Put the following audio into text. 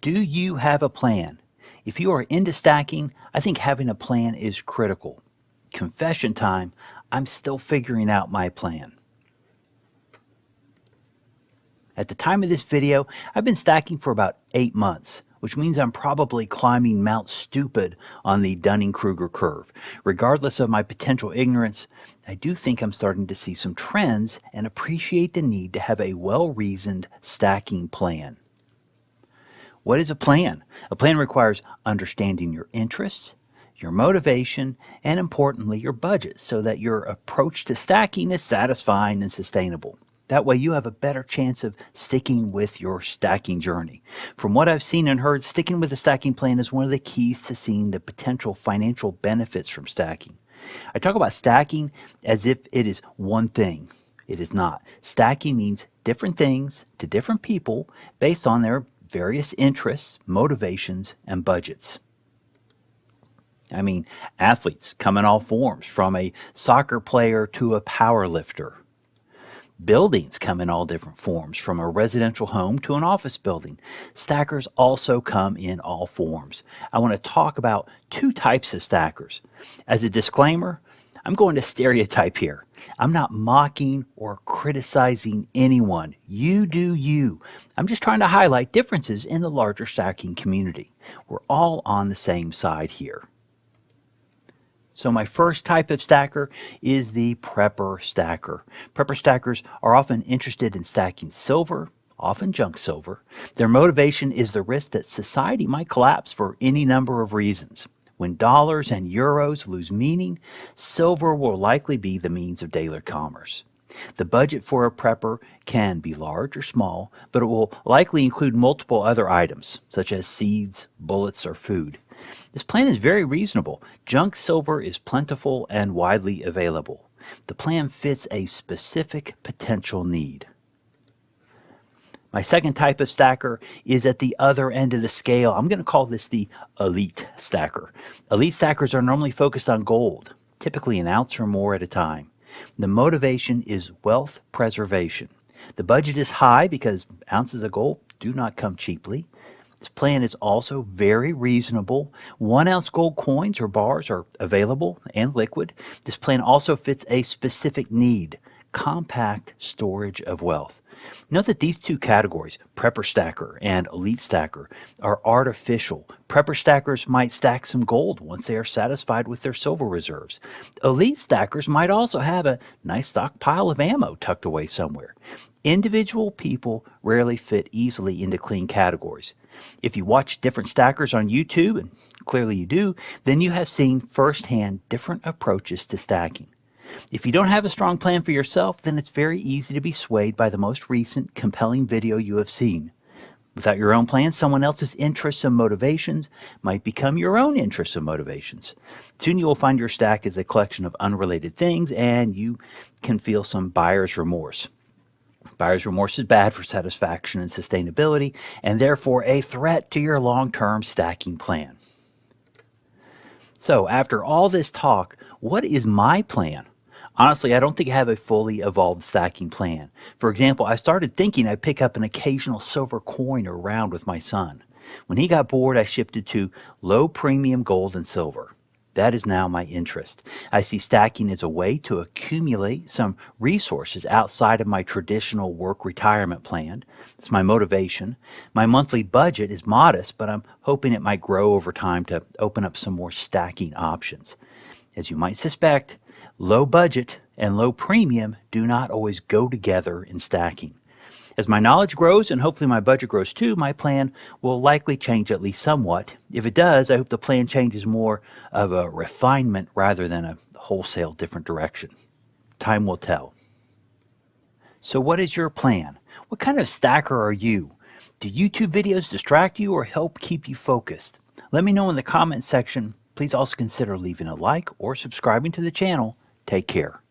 Do you have a plan? If you are into stacking, I think having a plan is critical. Confession time, I'm still figuring out my plan. At the time of this video, I've been stacking for about 8 months, which means I'm probably climbing Mount Stupid on the Dunning-Kruger curve. Regardless of my potential ignorance, I do think I'm starting to see some trends and appreciate the need to have a well-reasoned stacking plan. What is a plan? A plan requires understanding your interests, your motivation, and importantly, your budget so that your approach to stacking is satisfying and sustainable. That way you have a better chance of sticking with your stacking journey. From what I've seen and heard, sticking with a stacking plan is one of the keys to seeing the potential financial benefits from stacking. I talk about stacking as if it is one thing. It is not. Stacking means different things to different people based on their various interests, motivations, and budgets. I mean, athletes come in all forms, from a soccer player to a power lifter. Buildings come in all different forms, from a residential home to an office building. Stackers also come in all forms. I want to talk about 2 types of stackers. As a disclaimer, I'm going to stereotype here. I'm not mocking or criticizing anyone. You do you. I'm just trying to highlight differences in the larger stacking community. We're all on the same side here. So my first type of stacker is the prepper stacker. Prepper stackers are often interested in stacking silver, often junk silver. Their motivation is the risk that society might collapse for any number of reasons. When dollars and euros lose meaning, silver will likely be the means of daily commerce. The budget for a prepper can be large or small, but it will likely include multiple other items, such as seeds, bullets, or food. This plan is very reasonable. Junk silver is plentiful and widely available. The plan fits a specific potential need. My second type of stacker is at the other end of the scale. I'm going to call this the elite stacker. Elite stackers are normally focused on gold, typically an ounce or more at a time. The motivation is wealth preservation. The budget is high because ounces of gold do not come cheaply. This plan is also very reasonable. 1-ounce gold coins or bars are available and liquid. This plan also fits a specific need: compact storage of wealth. Note that these 2 categories, prepper stacker and elite stacker, are artificial. Prepper stackers might stack some gold once they are satisfied with their silver reserves. Elite stackers might also have a nice stockpile of ammo tucked away somewhere. Individual people rarely fit easily into clean categories. If you watch different stackers on YouTube, and clearly you do, then you have seen firsthand different approaches to stacking. If you don't have a strong plan for yourself, then it's very easy to be swayed by the most recent compelling video you have seen. Without your own plan, someone else's interests and motivations might become your own interests and motivations. Soon you will find your stack is a collection of unrelated things, and you can feel some buyer's remorse. Buyer's remorse is bad for satisfaction and sustainability, and therefore a threat to your long-term stacking plan. So after all this talk, what is my plan? Honestly, I don't think I have a fully evolved stacking plan. For example, I started thinking I'd pick up an occasional silver coin or round with my son. When he got bored, I shifted to low premium gold and silver. That is now my interest. I see stacking as a way to accumulate some resources outside of my traditional work retirement plan. It's my motivation. My monthly budget is modest, but I'm hoping it might grow over time to open up some more stacking options. As you might suspect, low budget and low premium do not always go together in stacking. As my knowledge grows, and hopefully my budget grows too, my plan will likely change at least somewhat. If it does, I hope the plan changes more of a refinement rather than a wholesale different direction. Time will tell. So what is your plan? What kind of stacker are you? Do YouTube videos distract you or help keep you focused? Let me know in the comments section. Please also consider leaving a like or subscribing to the channel. Take care.